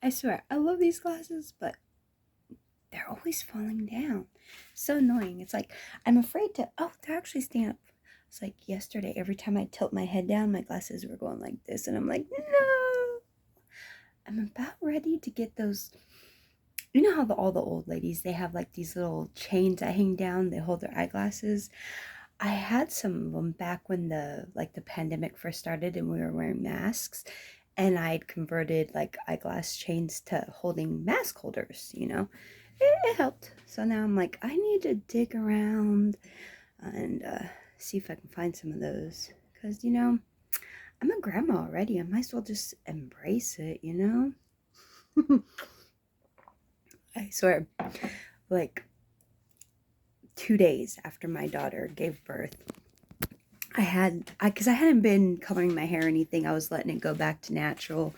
I swear, I love these glasses, but they're always falling down. So annoying. It's like, I'm afraid to, oh, they're actually staying up. It's like yesterday, every time I tilt my head down, my glasses were going like this, and I'm like, no. I'm about ready to get those. You know how all the old ladies, they have like these little chains that hang down, they hold their eyeglasses. I had some of them back when the pandemic first started and we were wearing masks, and I'd converted like eyeglass chains to holding mask holders, it helped. So now I'm like, I need to dig around and see if I can find some of those, because I'm a grandma already. I might as well just embrace it. I swear, like 2 days after my daughter gave birth, because I hadn't been coloring my hair or anything, I was letting it go back to natural,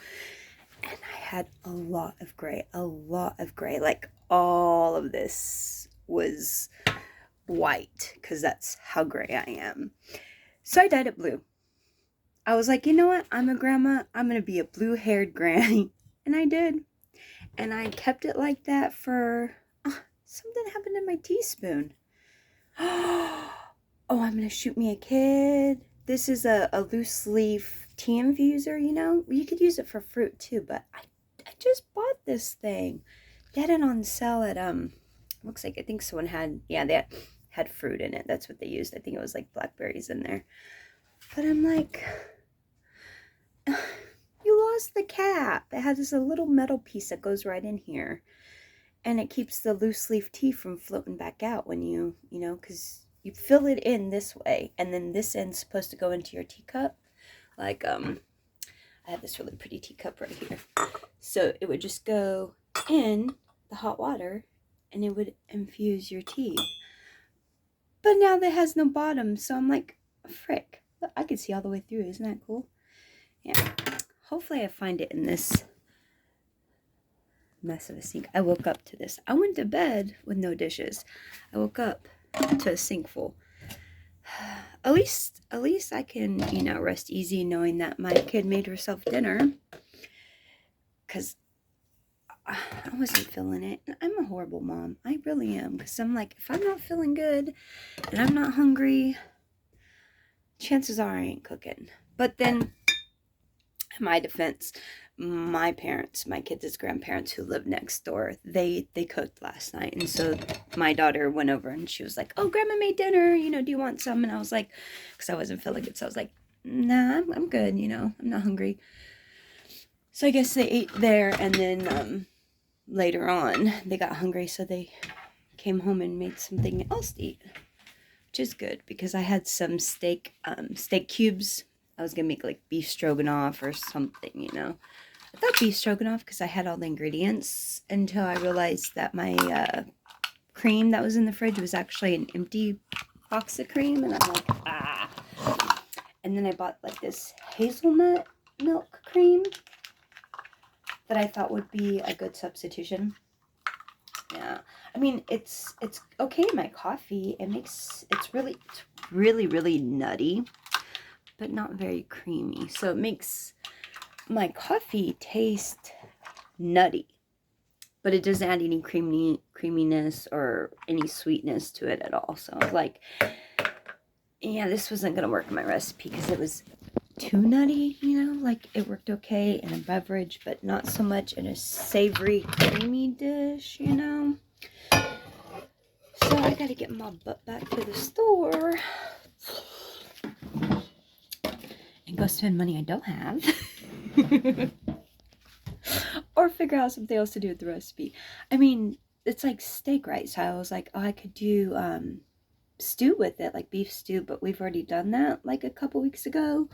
and I had a lot of gray, like all of this was white, because that's how gray I am. So I dyed it blue. I was like, you know what? I'm a grandma. I'm going to be a blue-haired granny. And I did. And I kept it like that for... something happened in my teaspoon. Oh, I'm going to shoot me a kid. This is a loose leaf tea infuser, You could use it for fruit too, but I just bought this thing. They had it on sale at, looks like, I think someone had, yeah, they had fruit in it. That's what they used. I think it was like blackberries in there. But I'm like... you lost the cap. It has this little metal piece that goes right in here, and it keeps the loose leaf tea from floating back out when because you fill it in this way, and then this end's supposed to go into your teacup. Like, I have this really pretty teacup right here. So it would just go in the hot water, and it would infuse your tea. But now that has no bottom, so I'm like, frick. I could see all the way through. Isn't that cool? Yeah. Hopefully I find it in this mess of a sink. I woke up to this. I went to bed with no dishes. I woke up to a sink full. At least I can, rest easy knowing that my kid made herself dinner. Because I wasn't feeling it. I'm a horrible mom. I really am. Because I'm like, if I'm not feeling good and I'm not hungry, chances are I ain't cooking. But then, in my defense, my parents, my kids' grandparents who lived next door, they cooked last night. And so my daughter went over and she was like, oh, grandma made dinner, do you want some? And I was like, because I wasn't feeling good, so I was like, nah, I'm good, I'm not hungry. So I guess they ate there, and then later on they got hungry, so they came home and made something else to eat, which is good, because I had some steak cubes. I was gonna make like beef stroganoff or something, I thought beef stroganoff because I had all the ingredients, until I realized that my cream that was in the fridge was actually an empty box of cream, and I'm like, ah. And then I bought like this hazelnut milk cream that I thought would be a good substitution. Yeah, I mean, it's okay in my coffee. It's really, really nutty, but not very creamy. So it makes my coffee taste nutty, but it doesn't add any creaminess or any sweetness to it at all. So I was like, yeah, this wasn't gonna work in my recipe because it was too nutty, like it worked okay in a beverage, but not so much in a savory, creamy dish, So I gotta get my butt back to the store and go spend money I don't have. Or figure out something else to do with the recipe. I mean, it's like steak, right? So I was like, oh, I could do stew with it, like beef stew, but we've already done that like a couple weeks ago.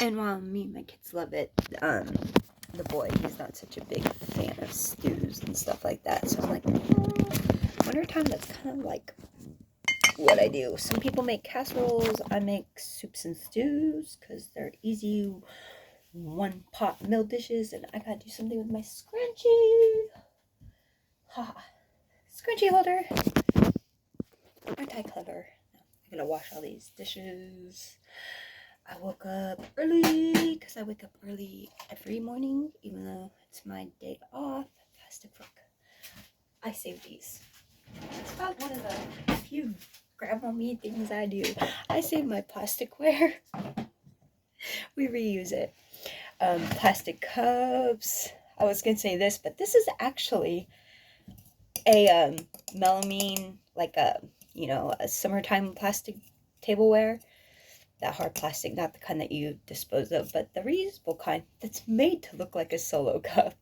And while me and my kids love it, the boy, he's not such a big fan of stews and stuff like that. So I'm like, wintertime, that's kind of like what I do. Some people make casseroles. I make soups and stews because they're easy one pot meal dishes, and I gotta do something with my scrunchie. Ha! Scrunchie holder. Aren't I clever? I'm gonna wash all these dishes. I woke up early because I wake up early every morning, even though It's my day off. Plastic fork. I save these. It's about one of the few grandma me things I do. I save my plasticware. We reuse it. Plastic cups. I was gonna say this, but this is actually a melamine, like a summertime plastic tableware. That hard plastic, not the kind that you dispose of, but the reusable kind that's made to look like a solo cup.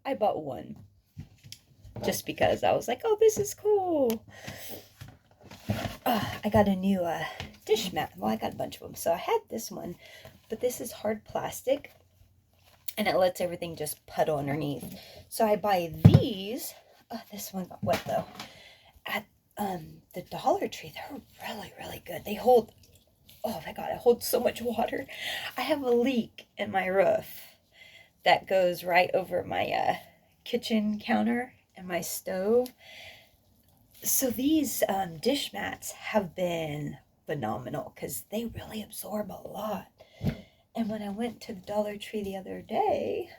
I bought one just because I was like, oh, this is cool. I got a new dish mat. Well, I got a bunch of them. So I had this one, but this is hard plastic and it lets everything just puddle underneath. So I buy these. This one got wet though. At the Dollar Tree. They're really, really good. They hold, oh my God, it holds so much water. I have a leak in my roof that goes right over my kitchen counter and my stove. So these dish mats have been phenomenal because they really absorb a lot. And when I went to the Dollar Tree the other day,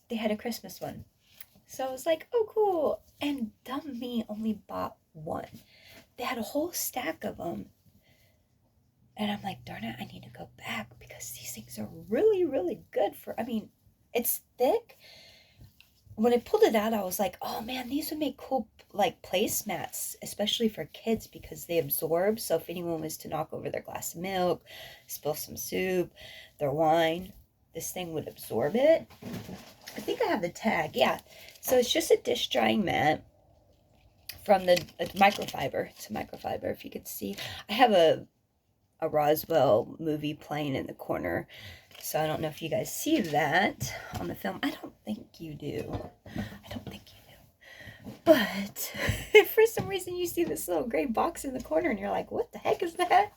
they had a Christmas one. So I was like, oh, cool. And dumb me only bought one. They had a whole stack of them. And I'm like, darn it, I need to go back because these things are really, really good for, I mean, it's thick. When I pulled it out, I was like, oh man, these would make cool like placemats, especially for kids because they absorb. So if anyone was to knock over their glass of milk, spill some soup, their wine, this thing would absorb it. I think I have the tag, yeah. So it's just a dish drying mat from the microfiber. It's a microfiber, if you could see. I have a Roswell movie playing in the corner. So I don't know if you guys see that on the film. I don't think you do. I don't think you do. But if for some reason you see this little gray box in the corner and you're like, what the heck is that?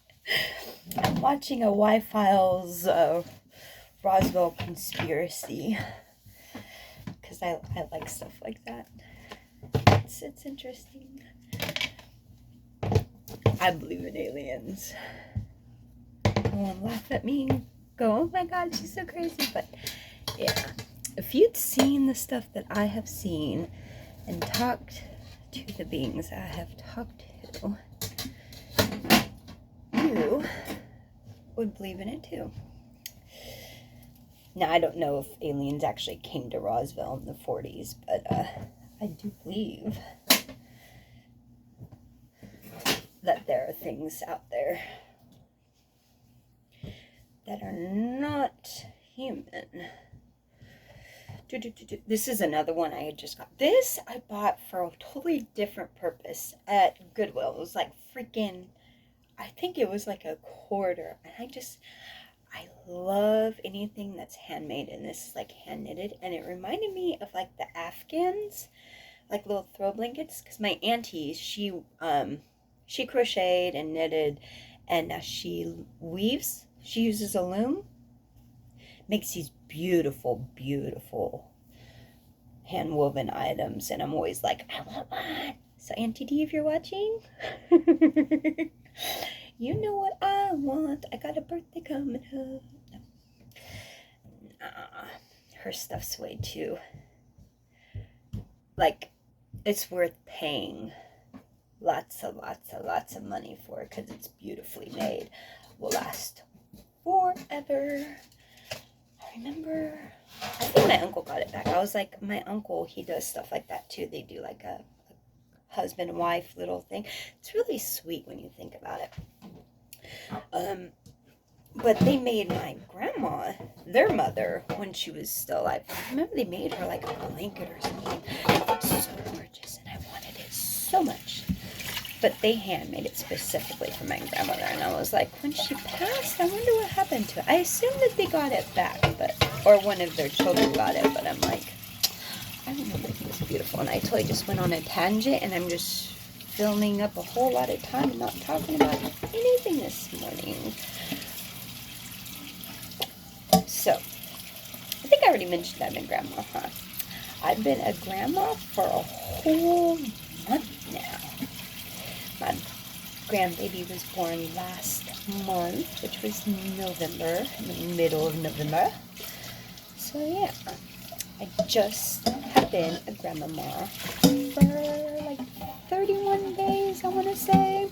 I'm watching a Y-Files Roswell conspiracy. Because I like stuff like that. It's interesting. I believe in aliens. No one laugh at me and go, oh my God, she's so crazy. But yeah, if you'd seen the stuff that I have seen and talked to the beings I have talked to, you would believe in it too. Now, I don't know if aliens actually came to Roswell in the 40s, but I do believe that there are things out there that are not human. This is another one I had just got. This I bought for a totally different purpose at Goodwill. It was like freaking, I think it was like $1.25. And I love anything that's handmade, and this is like hand knitted, and it reminded me of like the Afghans, like little throw blankets, because my auntie, she crocheted and knitted, and now she weaves. She uses a loom, makes these beautiful, beautiful hand woven items, and I'm always like, I want one. So Auntie D, if you're watching, you know what I want. I got a birthday coming up. Her stuff's way too, like, it's worth paying lots of money for it because it's beautifully made. Will last forever. I remember, I think my uncle got it back. I was like, my uncle, he does stuff like that too. They do like a husband and wife little thing. It's really sweet when you think about it. But they made my grandma, their mother, when she was still alive. I remember they made her like a blanket or something. It looked so gorgeous, and I wanted it so much. But they handmade it specifically for my grandmother, and I was like, when she passed, I wonder what happened to it. I assumed that they got it back, or one of their children got it, but I'm like, I remember it was beautiful, and I totally just went on a tangent, and I'm just filling up a whole lot of time and not talking about anything this morning. So, I think I already mentioned I'm a grandma, huh? I've been a grandma for a whole month now. My grandbaby was born last month, which was November, in the middle of November. So yeah, I just have been a grandmama for like 31 days, I want to say.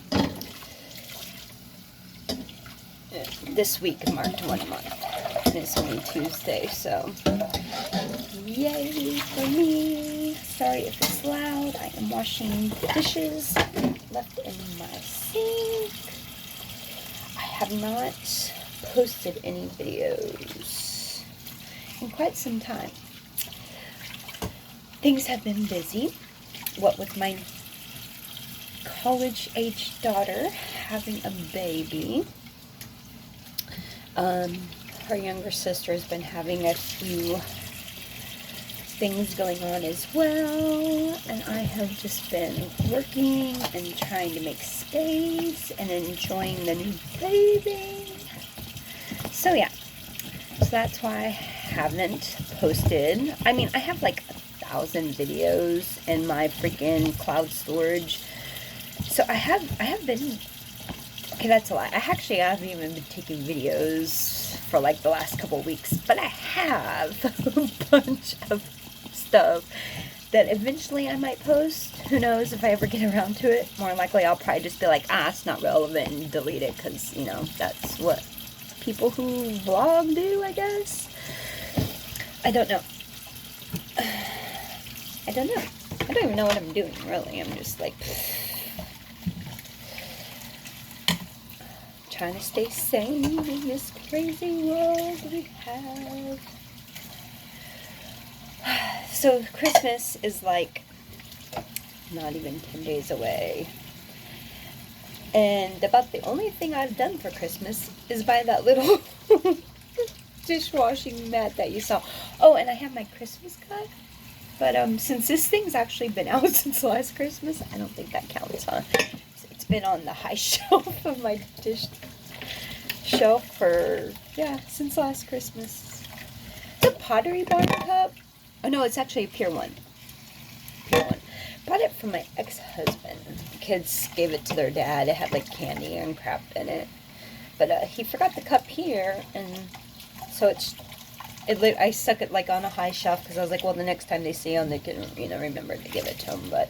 This week marked 1 month, and it's only Tuesday, so yay for me. Sorry if it's loud. I am washing the dishes left in my sink. I have not posted any videos in quite some time. Things have been busy. What with my college-age daughter having a baby. Her younger sister has been having a few things going on as well, and I have just been working and trying to make space and enjoying the new baby. So yeah, so that's why I haven't posted. I mean, I have like 1,000 videos in my freaking cloud storage. So I have been, okay, that's a lie. I haven't even been taking videos for like the last couple weeks, but I have a bunch of stuff that eventually I might post. Who knows if I ever get around to it. More likely I'll probably just be like, it's not relevant, and delete it, because, you know, that's what people who vlog do, I guess. I don't know. I don't know. I don't even know what I'm doing, really. I'm just like trying to stay sane in this crazy world we have. So Christmas is like not even 10 days away. And about the only thing I've done for Christmas is buy that little dishwashing mat that you saw. Oh, and I have my Christmas card. But since this thing's actually been out since last Christmas, I don't think that counts, huh? It's been on the high shelf of my dish shelf for, yeah, since last Christmas. It's a Pottery Barn cup. Oh no, it's actually a Pure One. Pure One. Bought it from my ex-husband. The kids gave it to their dad. It had like candy and crap in it. But he forgot the cup here, and so I stuck it like on a high shelf because I was like, well, the next time they see him, they can, you know, remember to give it to him. But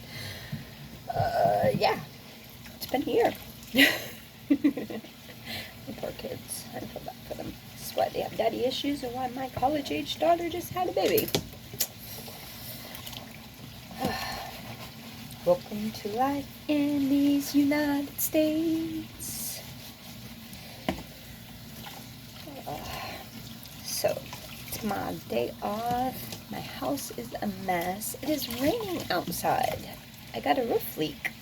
yeah, it's been here. The poor kids. I feel bad for them. This is why they have daddy issues, and why my college-age daughter just had a baby. Welcome to life in these United States. So, it's my day off. My house is a mess. It is raining outside. I got a roof leak.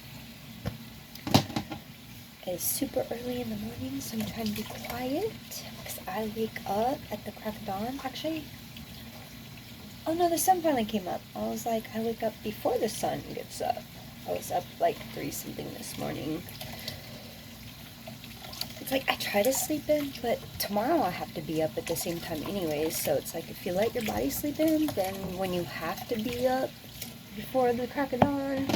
It's super early in the morning, so I'm trying to be quiet because I wake up at the crack of dawn. Actually, oh no, the sun finally came up. I was like, I wake up before the sun gets up. I was up like 3-something this morning. It's like I try to sleep in, but tomorrow I have to be up at the same time anyways. So it's like if you let your body sleep in, then when you have to be up before the crack of dawn,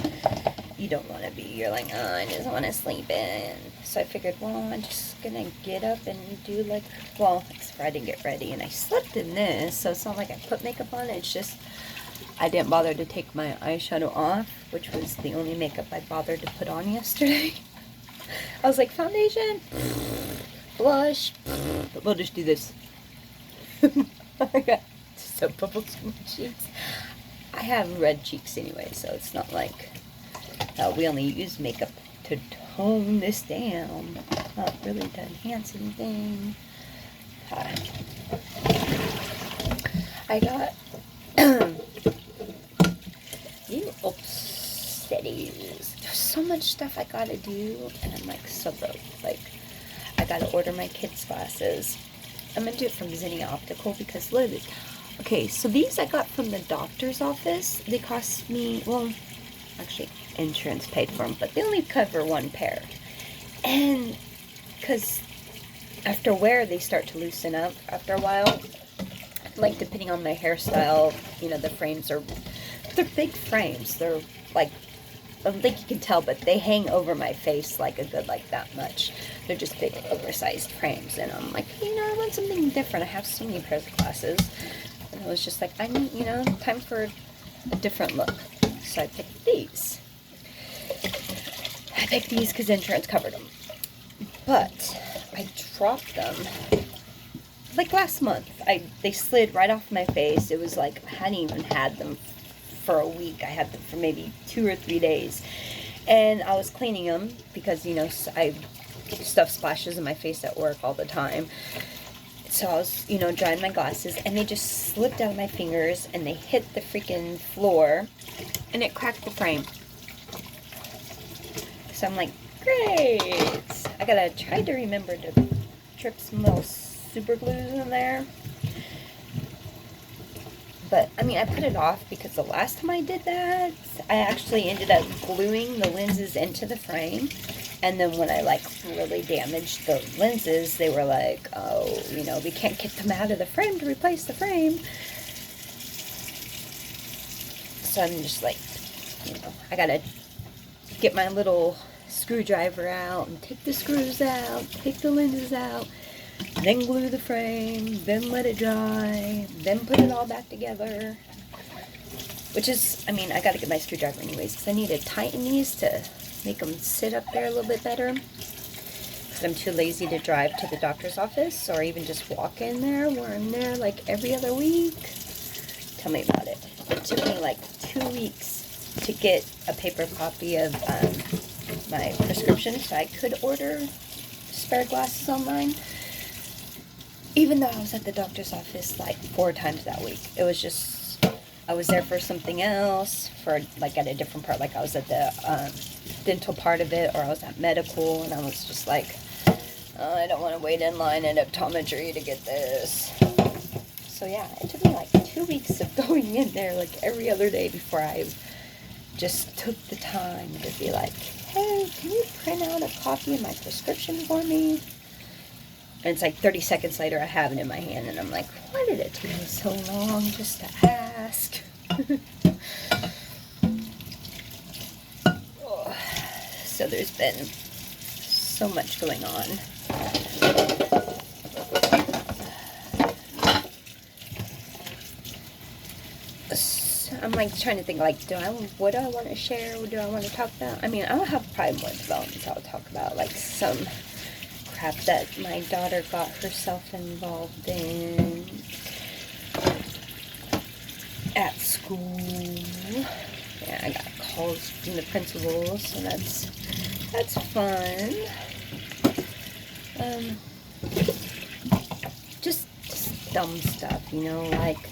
you don't want to be. You're like, oh, I just want to sleep in. So I figured, well, I'm just going to get up and do like, well, except I didn't get ready. And I slept in this, so it's not like I put makeup on. It's just I didn't bother to take my eyeshadow off, which was the only makeup I bothered to put on yesterday. I was like, foundation, blush, we'll just do this. I got soap bubbles in my cheeks. I have red cheeks anyway, so it's not like we only use makeup to tone this down, not really to enhance anything. I got steadies. There's so much stuff I gotta do, and I'm like so broke. Like, I gotta order my kids' glasses. I'm gonna do it from Zinni Optical because look at this. Okay, so these I got from the doctor's office. They cost me, well, actually insurance paid for them, but they only cover one pair. And because after wear, they start to loosen up after a while. Like, depending on my hairstyle, you know, the frames they're big frames. They're like, I don't think you can tell, but they hang over my face like a good, like that much. They're just big, oversized frames. And I'm like, you know, I want something different. I have so many pairs of glasses. And I was just like, I need, you know, time for a different look. So I picked these. I picked these because insurance covered them. But I dropped them like last month. They slid right off my face. It was like I hadn't even had them for a week. I had them for maybe 2 or 3 days. And I was cleaning them because, you know, stuff splashes in my face at work all the time. So I was, you know, drying my glasses, and they just slipped out of my fingers, and they hit the freaking floor, and it cracked the frame. So I'm like, great! I gotta try to remember to trip some little super glues in there. But, I mean, I put it off because the last time I did that, I actually ended up gluing the lenses into the frame. And then when I, like, really damaged the lenses, they were like, oh, you know, we can't get them out of the frame to replace the frame. So I'm just like, you know, I gotta get my little screwdriver out and take the screws out, take the lenses out, then glue the frame, then let it dry, then put it all back together. Which is, I mean, I gotta get my screwdriver anyways, because I need to tighten these to make them sit up there a little bit better. Because I'm too lazy to drive to the doctor's office, or even just walk in there, where I'm there like every other week. Tell me about it. It took me like 2 weeks to get a paper copy of my prescription, so I could order spare glasses online. Even though I was at the doctor's office like 4 times that week. It was just, I was there for something else, for like at a different part, like I was at the dental part of it, or I was at medical, and I was just like, oh, I don't want to wait in line at optometry to get this. So yeah, it took me like 2 weeks of going in there like every other day before I just took the time to be like, hey, can you print out a copy of my prescription for me? And it's like 30 seconds later, I have it in my hand, and I'm like, why did it take me so long just to ask? Oh, so there's been so much going on. So I'm like trying to think, like, what do I want to share? What do I want to talk about? I mean, I'll have probably more developments I'll talk about, like some crap that my daughter got herself involved in at school. Yeah, I got calls from the principal, so that's fun. Just dumb stuff, you know, like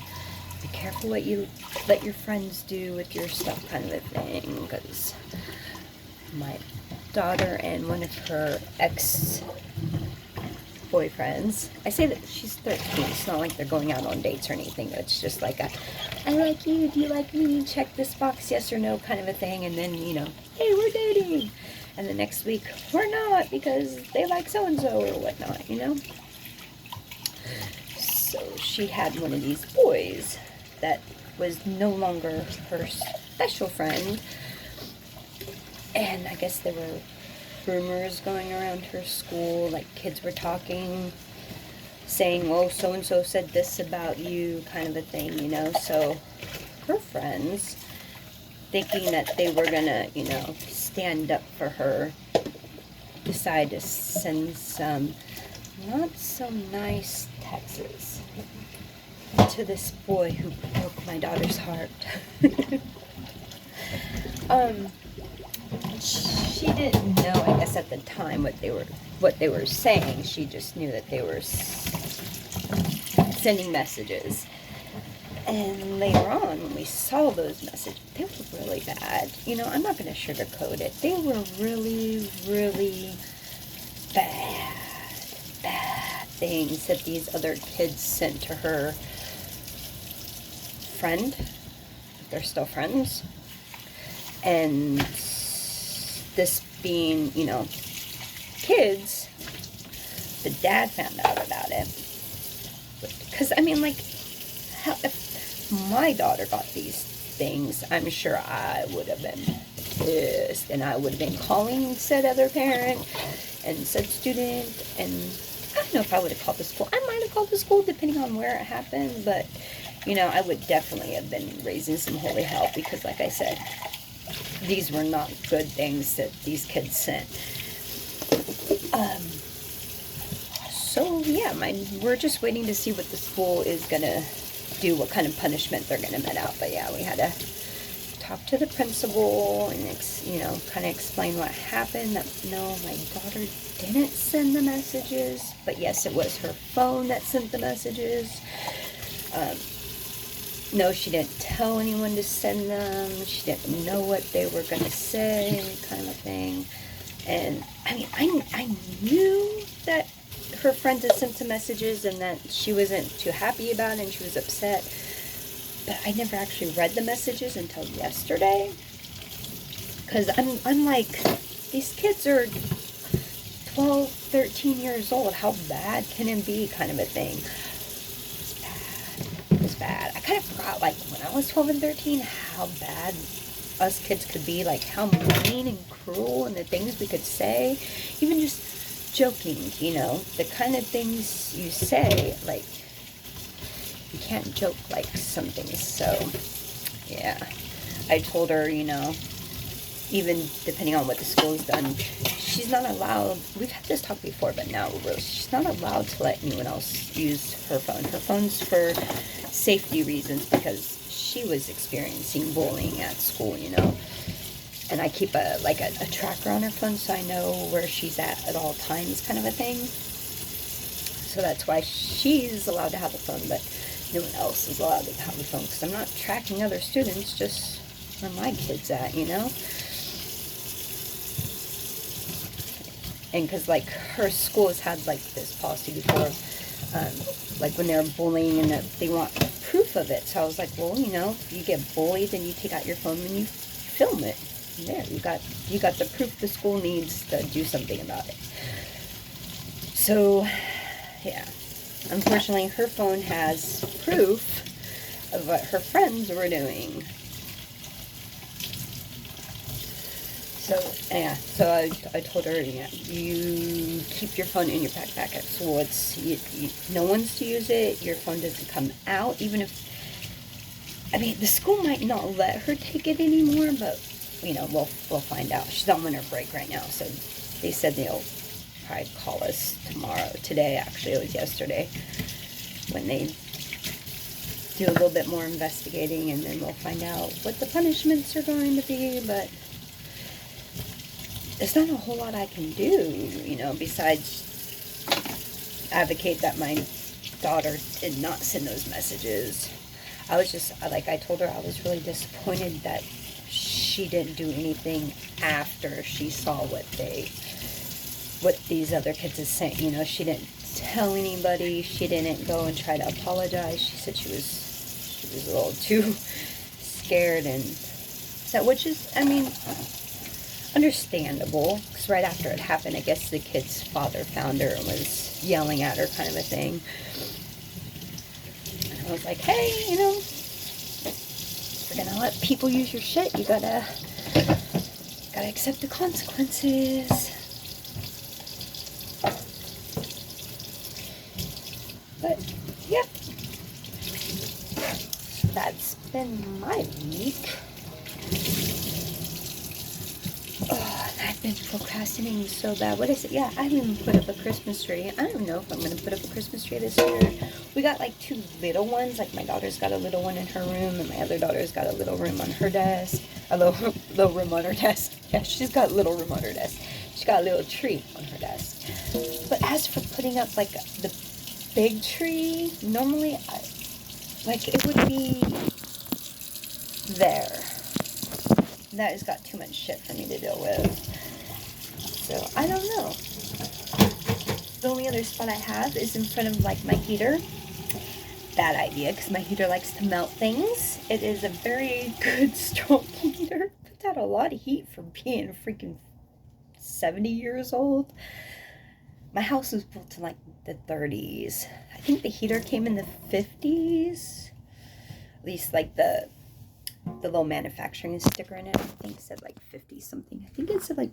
be careful what you let your friends do with your stuff, kind of a thing. Because my daughter and one of her ex-boyfriends, I say that she's 13, it's not like they're going out on dates or anything, it's just like a, I like you, do you like me, check this box, yes or no, kind of a thing. And then, you know, hey, we're dating, and the next week we're not because they like so-and-so or whatnot, you know. So she had one of these boys that was no longer her special friend, and I guess there were rumors going around her school, like kids were talking, saying, well, so-and-so said this about you, kind of a thing, you know. So her friends, thinking that they were gonna, you know, stand up for her, decided to send some not so nice texts to this boy who broke my daughter's heart. She didn't know, I guess, at the time what they were saying. She just knew that they were sending messages. And later on, when we saw those messages, they were really bad. You know, I'm not going to sugarcoat it. They were really, really bad things that these other kids sent to her friend. They're still friends. And this being, you know, kids, the dad found out about it. Because, I mean, like, if my daughter got these things, I'm sure I would have been pissed, and I would have been calling said other parent and said student, and I don't know if I would have called the school. I might have called the school depending on where it happened, but you know, I would definitely have been raising some holy hell, because like I said, these were not good things that these kids sent. So yeah, we're just waiting to see what the school is gonna do, what kind of punishment they're gonna met out. But yeah, we had to talk to the principal and you know, kind of explain what happened. That no, my daughter didn't send the messages, but yes, it was her phone that sent the messages. No, she didn't tell anyone to send them. She didn't know what they were gonna say, kind of thing. And I mean, I knew that her friends had sent some messages and that she wasn't too happy about it and she was upset, but I never actually read the messages until yesterday, because I'm like, these kids are 12, 13 years old. How bad can it be, kind of a thing. It was bad. I kind of forgot, like, when I was 12 and 13, how bad us kids could be, like how mean and cruel, and the things we could say, even just joking, you know, the kind of things you say, like, you can't joke like some things. So yeah, I told her, you know, even depending on what the school's done, she's not allowed, we've had this talk before, but now really, she's not allowed to let anyone else use her phone. Her phone's for safety reasons, because she was experiencing bullying at school, you know. And I keep a tracker on her phone, so I know where she's at all times, kind of a thing. So that's why she's allowed to have a phone, but no one else is allowed to have a phone, because I'm not tracking other students, just where my kid's at, you know. And because, like, her school has had, like, this policy before, like, when they're bullying and that they want proof of it. So I was like, well, you know, if you get bullied, then you take out your phone and you film it. And there, you got the proof the school needs to do something about it. So, yeah. Unfortunately, her phone has proof of what her friends were doing. So, yeah, so I told her, yeah, you keep your phone in your backpack at school. No one's to use it. Your phone doesn't come out, even if, I mean, the school might not let her take it anymore, but, you know, we'll find out. She's on winter break right now, so they said they'll probably call us today, actually, it was yesterday, when they do a little bit more investigating, and then we'll find out what the punishments are going to be. But there's not a whole lot I can do, you know, besides advocate that my daughter did not send those messages. I was just, like I told her, I was really disappointed that she didn't do anything after she saw what these other kids is saying. You know, she didn't tell anybody. She didn't go and try to apologize. She said she was a little too scared, and so, which is, I mean, understandable, because right after it happened, I guess the kid's father found her and was yelling at her, kind of a thing. And I was like, hey, you know, if you're gonna let people use your shit, you gotta accept the consequences. But yeah, that's been my week. Oh, I've been procrastinating so bad. What is it? Yeah, I haven't even put up a Christmas tree. I don't know if I'm going to put up a Christmas tree this year. We got like 2 little ones. Like, my daughter's got a little one in her room, and my other daughter's got a little room on her desk. A little room on her desk. Yeah, she's got a little room on her desk. She's got a little tree on her desk. But as for putting up like the big tree, normally it would be there. That has got too much shit for me to deal with. So, I don't know. The only other spot I have is in front of, like, my heater. Bad idea, because my heater likes to melt things. It is a very good, strong heater. Puts out a lot of heat for being freaking 70 years old. My house was built in, like, the 30s. I think the heater came in the 50s. At least, like, the little manufacturing sticker in it, I think, said like 50 something. I think it said like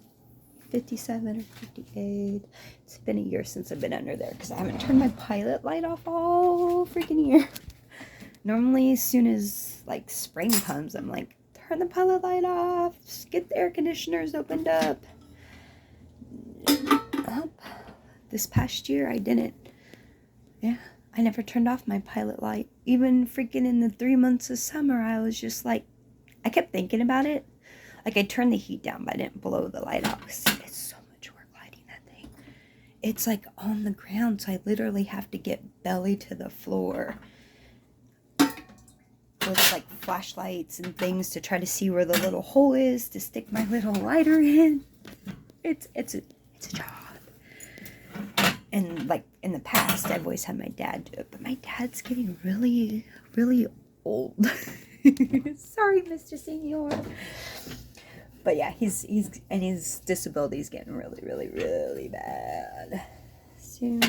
57 or 58. It's been a year since I've been under there, because I haven't turned my pilot light off all freaking year. Normally, as soon as like spring comes, I'm like, turn the pilot light off, get the air conditioners opened up. This past year, I didn't. Yeah, I never turned off my pilot light. Even freaking in the 3 months of summer, I was just like, I kept thinking about it. Like, I turned the heat down, but I didn't blow the light off. It's so much work lighting that thing. It's like on the ground, so I literally have to get belly to the floor with like flashlights and things to try to see where the little hole is to stick my little lighter in. It's a job. And like in the past, I've always had my dad do it, but my dad's getting really, really old. Sorry, Mr. Senior. But yeah, his disability is getting really, really, really bad. So